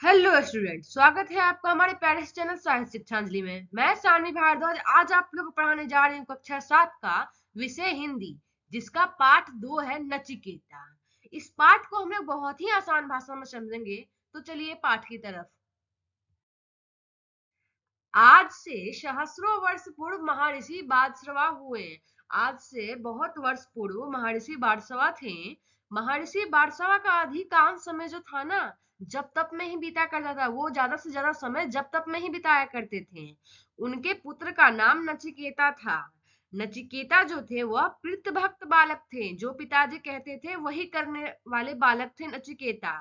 Hello student, स्वागत है आपका हमारे प्यारे से चैनल साइंस शिक्षांजलि में। मैं सानवी भारद्वाज आज आप लोग को पढ़ाने जा रही हूँ कक्षा 7 का विषय हिंदी, जिसका पाठ 2 है नचिकेता। इस पाठ को हम लोग बहुत ही आसान भाषा में समझेंगे, तो चलिए पाठ की तरफ। आज से सहस्रों वर्ष पूर्व महर्षि बादश्रवा हुए। आज से बहुत वर्ष पूर्व महर्षि बादश्रवा थे। महर्षि बादश्रवा का अधिकांश समय जो था ना, जप तप में ही बीता करता था। वो ज्यादा से ज्यादा समय जप तप में ही बिताया करते थे। उनके पुत्र का नाम नचिकेता था। नचिकेता जो थे वह प्रीत भक्त बालक थे। जो पिताजी कहते थे वही करने वाले बालक थे नचिकेता।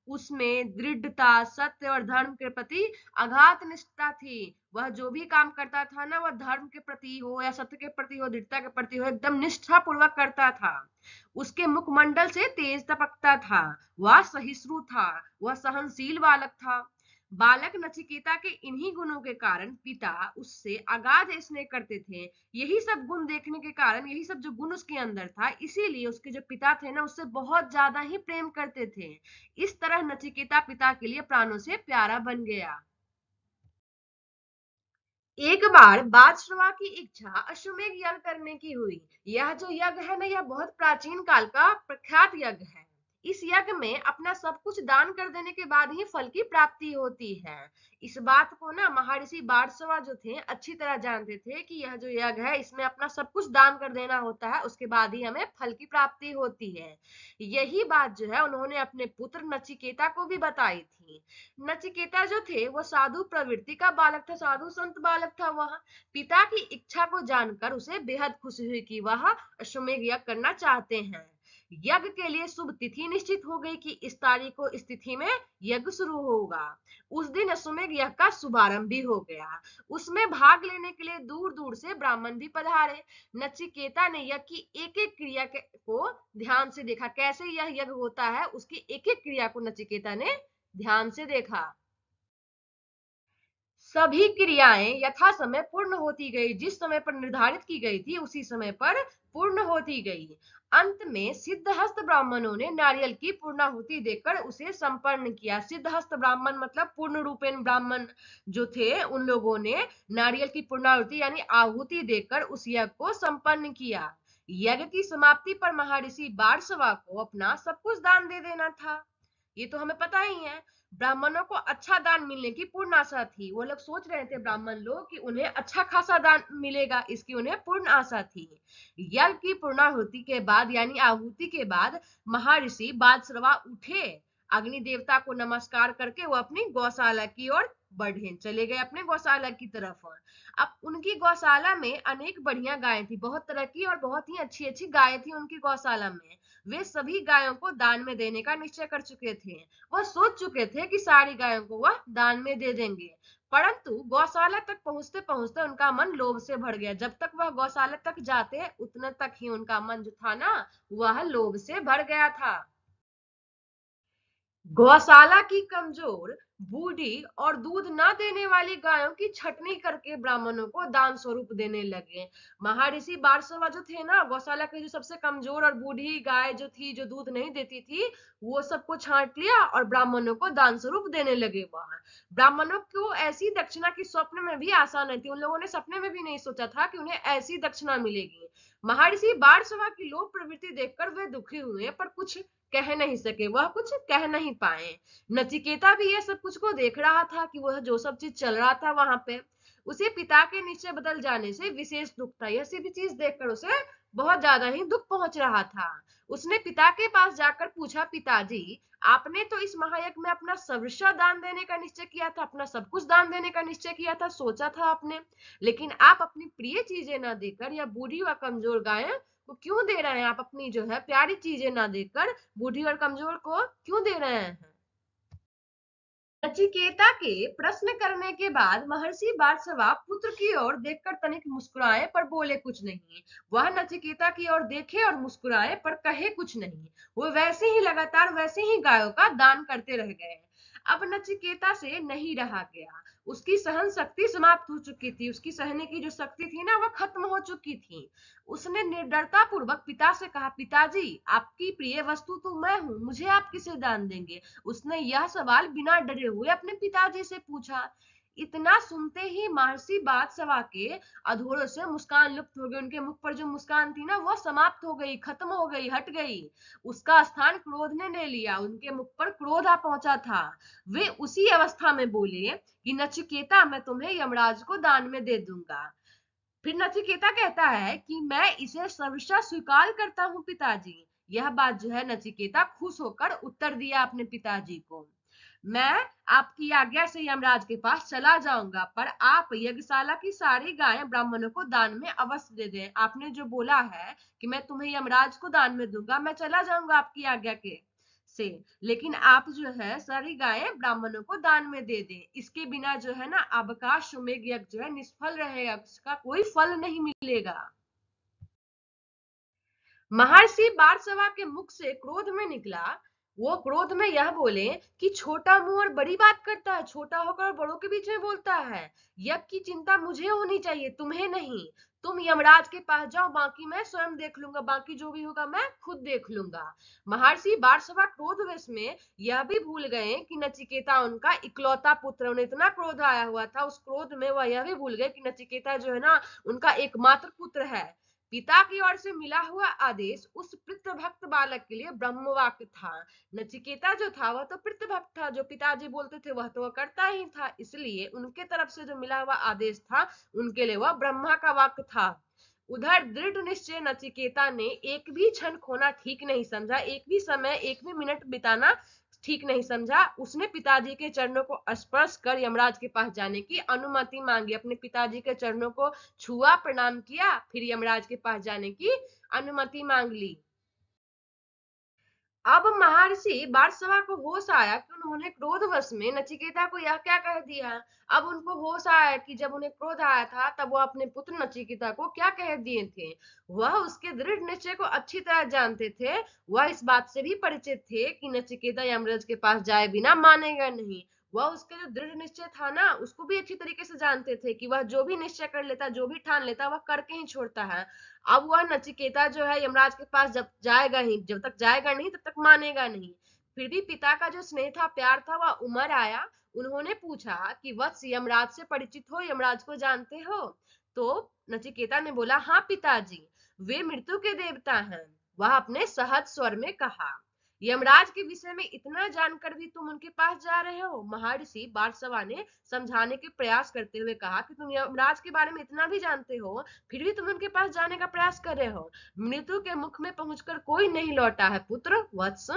उसमें दृढ़ता, सत्य और धर्म के प्रति अगाध निष्ठा थी। वह जो भी काम करता था ना, वह धर्म के प्रति हो या सत्य के प्रति हो, दृढ़ता के प्रति हो, एकदम निष्ठा पूर्वक करता था। उसके मुखमंडल से तेज टपकता था। वह सहिष्णु था। वह सहनशील बालक था। बालक नचिकेता के इन्हीं गुणों के कारण पिता उससे अगाध स्नेह करते थे। यही सब गुण देखने के कारण, यही सब जो गुण उसके अंदर था, इसीलिए उसके जो पिता थे ना, उससे बहुत ज्यादा ही प्रेम करते थे। इस तरह नचिकेता पिता के लिए प्राणों से प्यारा बन गया। एक बार बादशाह की इच्छा अश्वमेध यज्ञ करने की हुई। यह जो यज्ञ है ना, यह बहुत प्राचीन काल का प्रख्यात यज्ञ है। इस यज्ञ में अपना सब कुछ दान कर देने के बाद ही फल की प्राप्ति होती है। इस बात को ना महर्षि बादशाह जो थे अच्छी तरह जानते थे कि यह जो यज्ञ है, इसमें अपना सब कुछ दान कर देना होता है, उसके बाद ही हमें फल की प्राप्ति होती है। यही बात जो है उन्होंने अपने पुत्र नचिकेता को भी बताई थी। नचिकेता जो थे वो साधु प्रवृत्ति का बालक था, साधु संत बालक था। वह पिता की इच्छा को जानकर उसे बेहद खुशी हुई कि वह अश्वमेध यज्ञ करना चाहते हैं। यज्ञ के लिए शुभ तिथि निश्चित हो गई कि इस तारीख को, इस तिथि में यज्ञ शुरू होगा। उस दिन अश्वमेध यज्ञ का शुभारंभ भी हो गया। उसमें भाग लेने के लिए दूर दूर से ब्राह्मण भी पधारे। नचिकेता ने यज्ञ की एक एक क्रिया को ध्यान से देखा। कैसे यह यज्ञ होता है, उसकी एक एक क्रिया को नचिकेता ने ध्यान से देखा। सभी क्रियाएं यथा समय पूर्ण होती गई। जिस समय पर निर्धारित की गई थी, उसी समय पर पूर्ण होती गई। अंत में सिद्धहस्त ब्राह्मणों ने नारियल की पूर्णाहुति देकर उसे संपन्न किया। सिद्धहस्त ब्राह्मण मतलब पूर्ण रूपेण ब्राह्मण जो थे, उन लोगों ने नारियल की पूर्णाहुति यानी आहुति देकर उस यज्ञ को संपन्न किया। यज्ञ की समाप्ति पर महर्षि बारसवा को अपना सब कुछ दान दे देना था। ये तो हमें पता ही है। ब्राह्मणों को अच्छा दान मिलने की पूर्ण आशा थी। वो लोग सोच रहे थे, ब्राह्मण लोग, कि उन्हें अच्छा खासा दान मिलेगा, इसकी उन्हें पूर्ण आशा थी। यज्ञ की पूर्णाहुति के बाद यानी आहुति के बाद महर्षि बादश्रवा उठे। अग्नि देवता को नमस्कार करके वो अपनी गौशाला की ओर बढ़े, चले गए अपने गौशाला की तरफ। अब उनकी गौशाला में अनेक बढ़िया गायें थी, बहुत तरह की और बहुत ही अच्छी अच्छी गायें थी उनकी गौशाला में। वे सभी गायों को दान में देने का निश्चय कर चुके थे। वह सोच चुके थे कि सारी गायों को वह दान में दे देंगे। परंतु गौशाला तक पहुंचते पहुंचते उनका मन लोभ से भर गया। जब तक वह गौशाला तक जाते, उतने तक ही उनका मन जो था ना, वह लोभ से भर गया था। गौशाला की कमजोर, बूढ़ी और दूध न देने वाली गायों की छटनी करके ब्राह्मणों को दान स्वरूप देने लगे। महर्षि बारसवा जो थे ना, गौशाला की जो सबसे कमजोर और बूढ़ी गाय जो थी, जो दूध नहीं देती थी, वो सबको छांट लिया और ब्राह्मणों को दान स्वरूप देने लगे। वहां ब्राह्मणों को ऐसी दक्षिणा की स्वप्न में भी आशा नहीं थी। उन लोगों ने सपने में भी नहीं सोचा था कि उन्हें ऐसी दक्षिणा मिलेगी। महर्षि बारसवा की लोभ प्रवृत्ति देखकर वे दुखी हुए, पर कुछ कह नहीं सके, वह कुछ कह नहीं पाए। नचिकेता भी ये सब कुछ को देख रहा था कि वह जो सब चीज चल रहा था वहां पे, उसे पिता के निश्चय बदल जाने से विशेष दुख था। यह सभी चीज देखकर उसे बहुत ज्यादा ही दुख पहुंच रहा था। उसने पिता के पास जाकर पूछा, पिताजी, आपने तो इस महायज्ञ में अपना सर्वस्व दान देने का निश्चय किया था, अपना सब कुछ दान देने का निश्चय किया था, सोचा था आपने, लेकिन आप अपनी प्रिय चीजें ना देकर या बूढ़ी व कमजोर गाय को क्यों दे रहे हैं? आप अपनी जो है प्यारी चीजें ना देकर बूढ़ी और कमजोर को क्यों दे रहे हैं? नचिकेता के प्रश्न करने के बाद महर्षि बारसवा पुत्र की ओर देखकर तनिक मुस्कुराए, पर बोले कुछ नहीं। वह नचिकेता की ओर देखे और मुस्कुराए, पर कहे कुछ नहीं। वो वैसे ही लगातार वैसे ही गायों का दान करते रह गए। अब नचिकेता से नहीं रहा गया, उसकी सहन शक्ति समाप्त हो चुकी थी, उसकी सहने की जो शक्ति थी ना, वह खत्म हो चुकी थी। उसने निर्डरता पूर्वक पिता से कहा, पिताजी, आपकी प्रिय वस्तु तो मैं हूँ, मुझे आप किसे दान देंगे? उसने यह सवाल बिना डरे हुए अपने पिताजी से पूछा। इतना सुनते ही महर्षि बादशाह के अधरों से मुस्कान लुप्त हो गई, उनके मुख पर जो मुस्कान थी ना, वो समाप्त हो गई, खत्म हो गई, हट गई। उसका स्थान क्रोध ने ले लिया, उनके मुख पर क्रोध आ पहुंचा था। वे उसी अवस्था में बोले कि नचिकेता, मैं तुम्हें यमराज को दान में दे दूंगा। फिर नचिकेता कहता है कि मैं इसे सर्वशः स्वीकार करता हूँ पिताजी। यह बात जो है, नचिकेता खुश होकर उत्तर दिया अपने पिताजी को, मैं आपकी आज्ञा से यमराज के पास चला जाऊंगा, पर आप यज्ञशाला की सारी गायें ब्राह्मणों को दान में अवश्य दे दें। आपने जो बोला है कि मैं तुम्हें यमराज को दान में दूंगा, मैं चला जाऊंगा आपकी आज्ञा के से, लेकिन आप जो है सारी गायें ब्राह्मणों को दान में दे दें। इसके बिना जो है ना, आपका श्वमेध यज्ञ जो है निष्फल रहेगा, उसका कोई फल नहीं मिलेगा। महर्षि बारसवा के मुख से क्रोध में निकला, वो क्रोध में यह बोले कि छोटा मुंह और बड़ी बात करता है, छोटा होकर बड़ों के बीच में बोलता है। यज्ञ की चिंता मुझे होनी चाहिए, तुम्हें नहीं। तुम यमराज के पास जाओ, बाकी मैं स्वयं देख लूंगा, बाकी जो भी होगा मैं खुद देख लूंगा। महर्षि बारसवा क्रोधवश में यह भी भूल गए कि नचिकेता उनका इकलौता पुत्र, उन्हें इतना क्रोध आया हुआ था, उस क्रोध में वह यह भी भूल गए कि नचिकेता जो है ना, उनका एकमात्र पुत्र है। पिता की ओर से मिला हुआ आदेश उस पितृभक्त बालक के लिए ब्रह्मवाक्य था। नचिकेता जो था वह तो पितृभक्त था, जो पिताजी बोलते थे वह तो वह करता ही था, इसलिए उनके तरफ से जो मिला हुआ आदेश था उनके लिए वह ब्रह्मा का वाक्य था। उधर दृढ़ निश्चय नचिकेता ने एक भी क्षण खोना ठीक नहीं समझा, एक भी समय, एक भी मिनट बिताना ठीक नहीं समझा। उसने पिताजी के चरणों को स्पर्श कर यमराज के पास जाने की अनुमति मांगी, अपने पिताजी के चरणों को छुआ, प्रणाम किया, फिर यमराज के पास जाने की अनुमति मांग ली। अब महर्षि बारसवा को होश आया कि उन्होंने क्रोधवश में नचिकेता को यह क्या कह दिया। अब उनको होश आया कि जब उन्हें क्रोध आया था तब वो अपने पुत्र नचिकेता को क्या कह दिए थे। वह उसके दृढ़ निश्चय को अच्छी तरह जानते थे, वह इस बात से भी परिचित थे कि नचिकेता यमराज के पास जाए बिना मानेगा नहीं। वह उसके जो दृढ़ निश्चय था ना, उसको भी अच्छी तरीके से जानते थे कि वह जो भी निश्चय कर लेता, जो भी ठान लेता, वह करके ही छोड़ता है। अब वह नचिकेता जो है यमराज के पास जब जाएगा ही, जब तक जाएगा नहीं तब तक मानेगा नहीं। फिर भी पिता का जो स्नेह था, प्यार था, वह उमड़ आया। उन्होंने पूछा कि वत्स, यमराज से परिचित हो, यमराज को जानते हो? तो नचिकेता ने बोला, हाँ पिताजी, वे मृत्यु के देवता हैं। वह अपने सहज स्वर में कहा, यमराज के विषय में इतना जानकर भी तुम उनके पास जा रहे हो? महर्षि बारसवा ने समझाने के प्रयास करते हुए कहा कि तुम यमराज के बारे में इतना भी जानते हो, फिर भी तुम उनके पास जाने का प्रयास कर रहे हो। मृत्यु के मुख में पहुंचकर कोई नहीं लौटा है पुत्र। वत्स,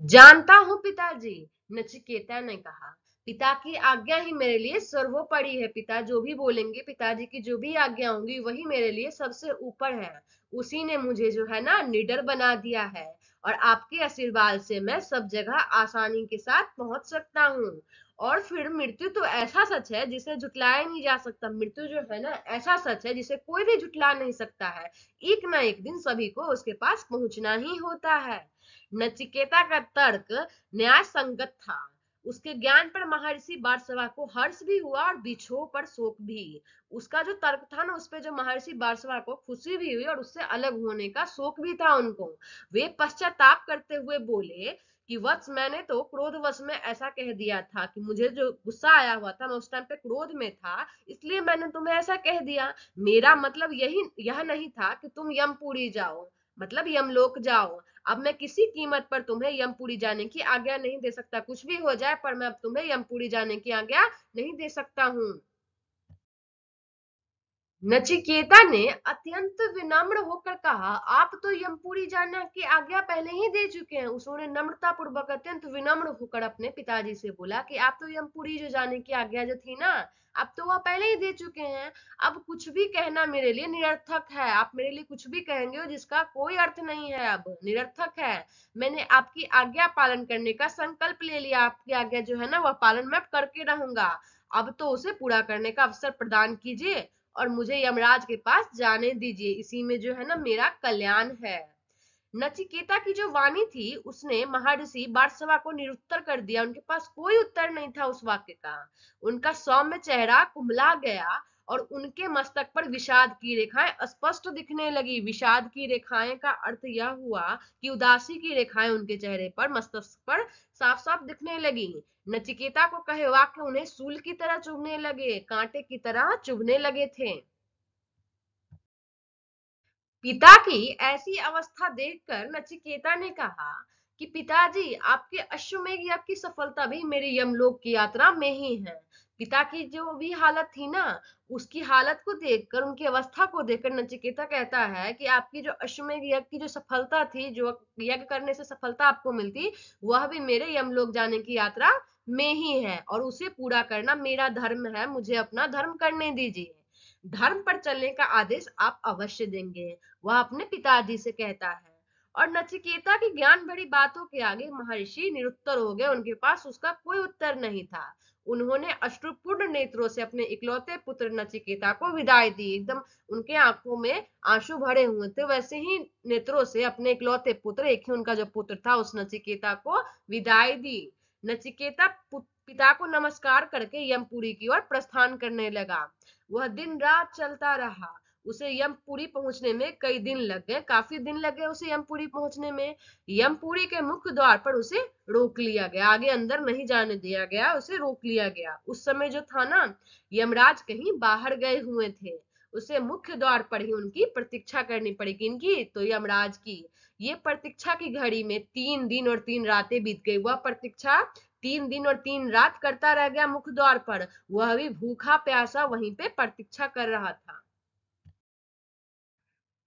जानता हूँ पिताजी, नचिकेता ने कहा, पिता की आज्ञा ही मेरे लिए सर्वोपरि है। पिता जो भी बोलेंगे, पिताजी की जो भी आज्ञा होंगी, वही मेरे लिए सबसे ऊपर है। उसी ने मुझे जो है ना निडर बना दिया है, और आपके आशीर्वाद से मैं सब जगह आसानी के साथ पहुंच सकता हूँ। और फिर मृत्यु तो ऐसा सच है जिसे झुटलाया नहीं जा सकता। मृत्यु जो है ना ऐसा सच है जिसे कोई भी झुटला नहीं सकता है। एक ना एक दिन सभी को उसके पास पहुंचना ही होता है। नचिकेता का तर्क न्याय संगत था। उसके ज्ञान पर महर्षि बारसवा को हर्ष भी हुआ और बिछोह पर शोक भी। उसका जो तर्क था ना, उस पे जो महर्षि बारसवा को खुशी भी हुई और उससे अलग होने का शोक भी था उनको। वे पश्चाताप करते हुए बोले कि वत्स, मैंने तो क्रोधवश में ऐसा कह दिया था कि मुझे जो गुस्सा आया हुआ था, मैं उस टाइम पे क्रोध में था, इसलिए मैंने तुम्हें ऐसा कह दिया। मेरा मतलब यह नहीं था कि तुम यमपुरी जाओ, मतलब यमलोक जाओ। अब मैं किसी कीमत पर तुम्हें यमपुरी जाने की आज्ञा नहीं दे सकता, कुछ भी हो जाए, पर मैं अब तुम्हें यमपुरी जाने की आज्ञा नहीं दे सकता हूँ। नचिकेता ने अत्यंत विनम्र होकर कहा, आप तो यमपुरी जाने की आज्ञा पहले ही दे चुके हैं। उसने नम्रता पूर्वक अत्यंत विनम्र होकर अपने पिताजी से बोला कि आप तो यमपुरी जो जाने की आज्ञा जो थी ना, अब तो वह पहले ही दे चुके हैं। अब कुछ भी कहना मेरे लिए निरर्थक है। आप मेरे लिए कुछ भी कहेंगे जिसका कोई अर्थ नहीं है, अब निरर्थक है। मैंने आपकी आज्ञा पालन करने का संकल्प ले लिया, आपकी आज्ञा जो है ना वह पालन मैं करके रहूंगा। अब तो उसे पूरा करने का अवसर प्रदान कीजिए और मुझे यमराज के पास जाने दीजिए, इसी में जो है ना मेरा कल्याण है। नचिकेता की जो वाणी थी उसने महर्षि बारसवा को निरुत्तर कर दिया, उनके पास कोई उत्तर नहीं था उस वाक्य का। उनका सौम्य चेहरा कुम्हला गया और उनके मस्तक पर विषाद की रेखाएं स्पष्ट दिखने लगी। विषाद की रेखाएं का अर्थ यह हुआ कि उदासी की रेखाएं उनके चेहरे पर, मस्तक पर साफ साफ दिखने लगी। नचिकेता को कहे वाक्य उन्हें सूल की तरह चुभने लगे, कांटे की तरह चुभने लगे थे। पिता की ऐसी अवस्था देखकर नचिकेता ने कहा कि पिताजी, आपके अश्वमेध यज्ञ की सफलता भी मेरी यमलोक की यात्रा में ही है। पिता की जो भी हालत थी ना, उसकी हालत को देखकर, उनकी अवस्था को देखकर नचिकेता कहता है कि आपकी जो अश्वमेध यज्ञ की जो सफलता थी, जो यज्ञ करने से सफलता आपको मिलती, वह भी मेरे यमलोक जाने की यात्रा में ही है और उसे पूरा करना मेरा धर्म है। मुझे अपना धर्म करने दीजिए, धर्म पर चलने का आदेश आप अवश्य देंगे, वह अपने पिताजी से कहता है। और नचिकेता की ज्ञान भरी बातों के आगे महर्षि निरुत्तर हो गए, उनके पास उसका कोई उत्तर नहीं था। उन्होंने अश्रुपूर्ण नेत्रों से अपने इकलौते पुत्र नचिकेता को विदाई दी। एकदम उनके आंखों में आंसू भरे हुए थे, वैसे ही नेत्रों से अपने इकलौते पुत्र, एक ही उनका जो पुत्र था, उस नचिकेता को विदाई दी। नचिकेता पिता को नमस्कार करके यमपुरी की ओर प्रस्थान करने लगा। वह दिन रात चलता रहा। उसे यमपुरी पहुंचने में कई दिन लग गए, काफी दिन लग गए उसे यमपुरी पहुंचने में। यमपुरी के मुख्य द्वार पर उसे रोक लिया गया, आगे अंदर नहीं जाने दिया गया, उसे रोक लिया गया। उस समय जो था ना, यमराज कहीं बाहर गए हुए थे, उसे मुख्य द्वार पर ही उनकी प्रतीक्षा करनी पड़ेगी। इनकी तो यमराज की ये प्रतीक्षा की घड़ी में 3 दिन और 3 रातें बीत गई। वह प्रतीक्षा 3 दिन और 3 रात करता रह गया मुख्य द्वार पर। वह भी भूखा प्यासा वहीं पे प्रतीक्षा कर रहा था।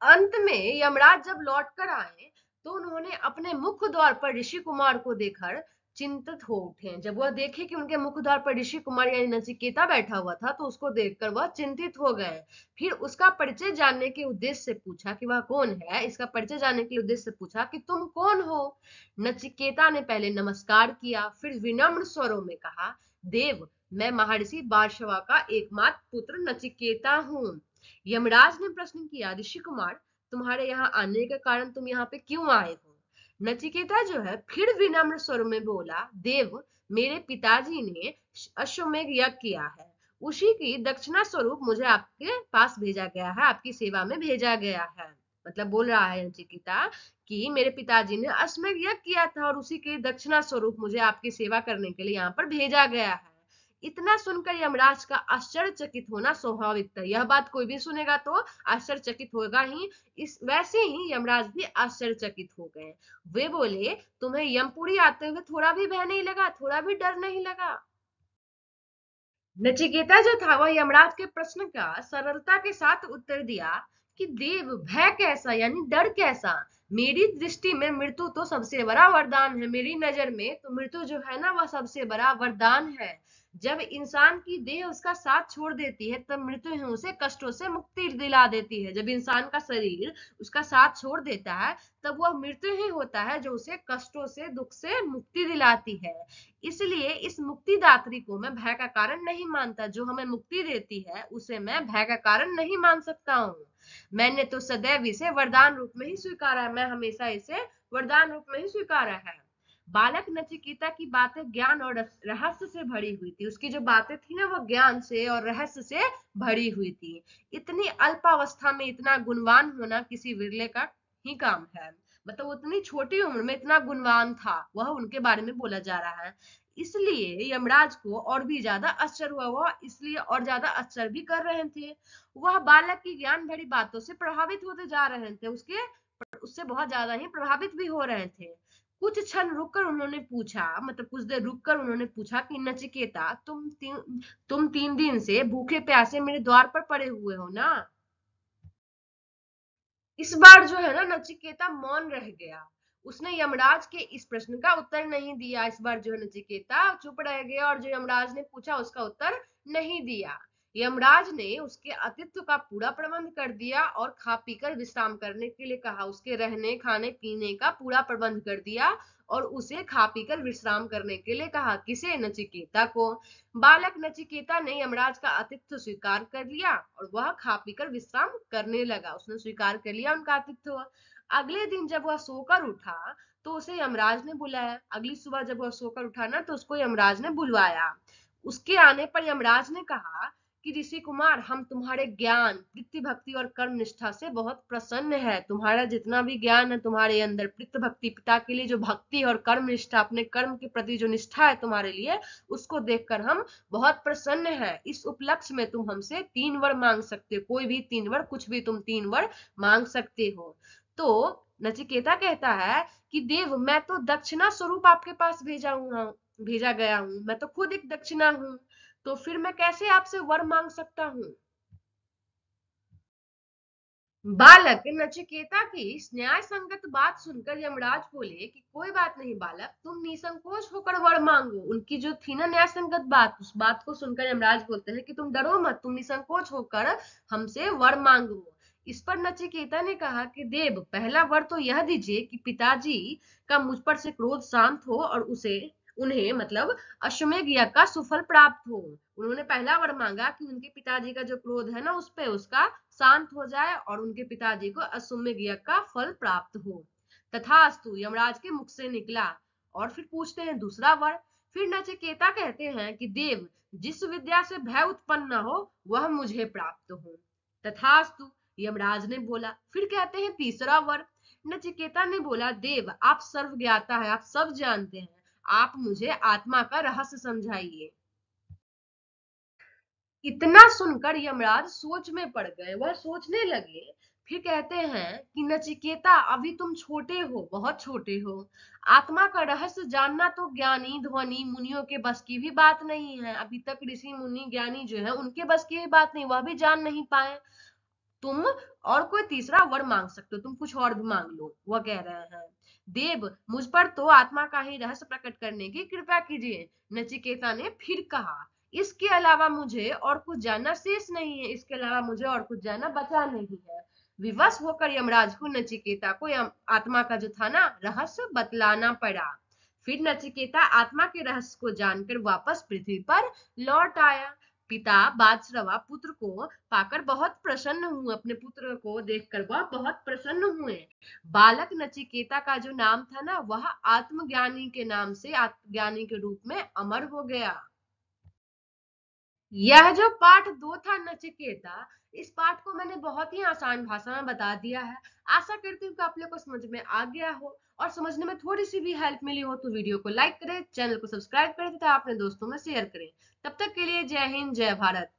अंत में यमराज जब लौट कर आए तो उन्होंने अपने मुख्य द्वार पर ऋषि कुमार को देखकर चिंतित हो उठे। जब वह देखे कि उनके मुख्य द्वार पर ऋषि कुमार यानी नचिकेता बैठा हुआ था, तो उसको देखकर वह चिंतित हो गए। फिर उसका परिचय जानने के उद्देश्य से पूछा कि वह कौन है। इसका परिचय जानने के उद्देश्य से पूछा कि तुम कौन हो। नचिकेता ने पहले नमस्कार किया, फिर विनम्र स्वरों में कहा, देव, मैं महर्षि बारशवा का एकमात्र पुत्र नचिकेता हूँ। यमराज ने प्रश्न किया, ऋषि कुमार, तुम्हारे यहाँ आने का कारण, तुम यहाँ पे क्यों आए हो। नचिकेता जो है फिर विनम्र स्वर में बोला, देव, मेरे पिताजी ने अश्वमेध यज्ञ किया है, उसी की दक्षिणा स्वरूप मुझे आपके पास भेजा गया है, आपकी सेवा में भेजा गया है। मतलब बोल रहा है नचिकेता कि मेरे पिताजी ने अश्वमेध यज्ञ किया था और उसी के दक्षिणा स्वरूप मुझे आपकी सेवा करने के लिए यहाँ पर भेजा गया है। इतना सुनकर यमराज का आश्चर्यचकित होना स्वाभाविक था। यह बात कोई भी सुनेगा तो आश्चर्यचकित होगा ही। इस वैसे ही यमराज भी आश्चर्यचकित हो गए। वे बोले, तुम्हें यमपुरी आते हुए थोड़ा भी भय नहीं लगा, थोड़ा भी डर नहीं लगा। नचिकेता जो था वह यमराज के प्रश्न का सरलता के साथ उत्तर दिया कि देव, भय कैसा यानी डर कैसा। मेरी दृष्टि में मृत्यु तो सबसे बड़ा वरदान है। मेरी नजर में तो मृत्यु जो है ना, वह सबसे बड़ा वरदान है। जब इंसान की देह उसका साथ छोड़ देती है, तब मृत्यु ही उसे कष्टों से मुक्ति दिला देती है। जब इंसान का शरीर उसका साथ छोड़ देता है, तब वह मृत्यु ही होता है जो उसे कष्टों से, दुख से मुक्ति दिलाती है। इसलिए इस मुक्तिदात्री को मैं भय का कारण नहीं मानता। जो हमें मुक्ति देती है उसे मैं भय का कारण नहीं मान सकता हूँ। मैंने तो सदैव इसे वरदान रूप में ही स्वीकारा है। मैं हमेशा इसे वरदान रूप में ही स्वीकारा है। बालक नचिकेता की बातें ज्ञान और रहस्य से भरी हुई थी। उसकी जो बातें थी ना, वो ज्ञान से और रहस्य से भरी हुई थी। इतनी अल्पावस्था में इतना गुणवान होना किसी विरले का ही काम है। मतलब उतनी छोटी उम्र में इतना गुणवान था, वह उनके बारे में बोला जा रहा है। इसलिए यमराज को और भी ज्यादा आश्चर्य हुआ। वह इसलिए और ज्यादा आश्चर्य भी कर रहे थे। वह बालक की ज्ञान भरी बातों से प्रभावित होते जा रहे थे, उससे बहुत ज्यादा ही प्रभावित भी हो रहे थे। कुछ क्षण रुककर उन्होंने पूछा, मतलब कुछ देर रुककर उन्होंने पूछा कि नचिकेता, तुम 3 दिन से भूखे प्यासे मेरे द्वार पर पड़े हुए हो ना। इस बार जो है ना, नचिकेता मौन रह गया। उसने यमराज के इस प्रश्न का उत्तर नहीं दिया। इस बार जो है नचिकेता चुप रह गया और जो यमराज ने पूछा उसका उत्तर नहीं दिया। यमराज ने उसके आतिथ्य का पूरा प्रबंध कर दिया और खा पीकर विश्राम करने के लिए कहा। उसके रहने खाने पीने का पूरा प्रबंध कर दिया और उसे खा पीकर विश्राम करने के लिए कहा। किसे? नचिकेता को। बालक नचिकेता ने यमराज का आतिथ्य स्वीकार कर लिया और वह खा पीकर विश्राम करने लगा। उसने स्वीकार कर लिया उनका आतिथ्य। अगले दिन जब वह सोकर उठा तो उसे यमराज ने बुलाया। अगली सुबह जब वह सोकर उठा ना तो उसको यमराज ने बुलवाया। उसके आने पर यमराज ने कहा कि ऋषि कुमार, हम तुम्हारे ज्ञान, वृत्ति भक्ति और कर्म निष्ठा से बहुत प्रसन्न है। तुम्हारा जितना भी ज्ञान है तुम्हारे अंदर, वृत्ति भक्ति, पिता के लिए जो भक्ति और कर्म निष्ठा, अपने कर्म के प्रति जो निष्ठा है तुम्हारे लिए, उसको देखकर हम बहुत प्रसन्न है। इस उपलक्ष्य में तुम हमसे 3 वर मांग सकते हो, कोई भी 3 वर, कुछ भी तुम 3 वर मांग सकते हो। तो नचिकेता कहता है कि देव, मैं तो दक्षिणा स्वरूप आपके पास भेजा गया हूँ, मैं तो खुद एक दक्षिणा हूँ, तो फिर मैं कैसे आपसे वर मांग सकता हूँ। बालक नचिकेता की इस न्याय संगत बात सुनकर यमराज बोले कि कोई बात नहीं बालक, तुम निसंकोच होकर वर मांगो। उनकी जो थी ना न्याय संगत बात, उस बात को सुनकर यमराज बोलते हैं कि तुम डरो मत, तुम निसंकोच होकर हमसे वर मांगो। इस पर नचिकेता ने कहा कि देव, पहला वर तो यह दीजिए कि पिताजी का मुझ पर से क्रोध शांत हो और उन्हें मतलब अश्वमेध यज्ञ का सुफल प्राप्त हो। उन्होंने पहला वर मांगा कि उनके पिताजी का जो क्रोध है ना उस पे उसका शांत हो जाए और उनके पिताजी को अश्वमेध यज्ञ का फल प्राप्त हो। तथास्तु यमराज के मुख से निकला। और फिर पूछते हैं दूसरा वर। फिर नचिकेता कहते हैं कि देव, जिस विद्या से भय उत्पन्न न हो वह मुझे प्राप्त हो। तथास्तु यमराज ने बोला। फिर कहते हैं तीसरा वर। नचिकेता ने बोला, देव, आप सर्व ज्ञाता है, आप सब जानते हैं, आप मुझे आत्मा का रहस्य समझाइए। इतना सुनकर यमराज सोच में पड़ गए, वह सोचने लगे। फिर कहते हैं कि नचिकेता, अभी तुम छोटे हो, बहुत छोटे हो। आत्मा का रहस्य जानना तो ज्ञानी ध्वनि मुनियों के बस की भी बात नहीं है। अभी तक ऋषि मुनि ज्ञानी जो है उनके बस की भी बात नहीं, वह भी जान नहीं पाए। तुम और कोई तीसरा वर मांग सकते हो, तुम कुछ और भी मांग लो। वह कह रहे हैं, देव, मुझ पर तो आत्मा का ही रहस्य प्रकट करने की कृपा कीजिए। नचिकेता ने फिर कहा, इसके अलावा मुझे और कुछ जानना शेष नहीं है, इसके अलावा मुझे और कुछ जानना बचा नहीं है। विवश होकर यमराज को नचिकेता को आत्मा का जो था ना रहस्य बतलाना पड़ा। फिर नचिकेता आत्मा के रहस्य को जानकर वापस पृथ्वी पर लौट आया। पिता बादश्रवा पुत्र को पाकर बहुत प्रसन्न हुए, अपने पुत्र को देखकर वह बहुत प्रसन्न हुए। बालक नचिकेता का जो नाम था ना वह आत्मज्ञानी के नाम से, आत्मज्ञानी के रूप में अमर हो गया। यह जो पाठ 2 था नचिकेता, इस पाठ को मैंने बहुत ही आसान भाषा में बता दिया है। आशा करती हूँ कि आप लोग को समझ में आ गया हो और समझने में थोड़ी सी भी हेल्प मिली हो तो वीडियो को लाइक करें, चैनल को सब्सक्राइब करें तथा अपने दोस्तों में शेयर करें। तब तक के लिए जय हिंद, जय भारत।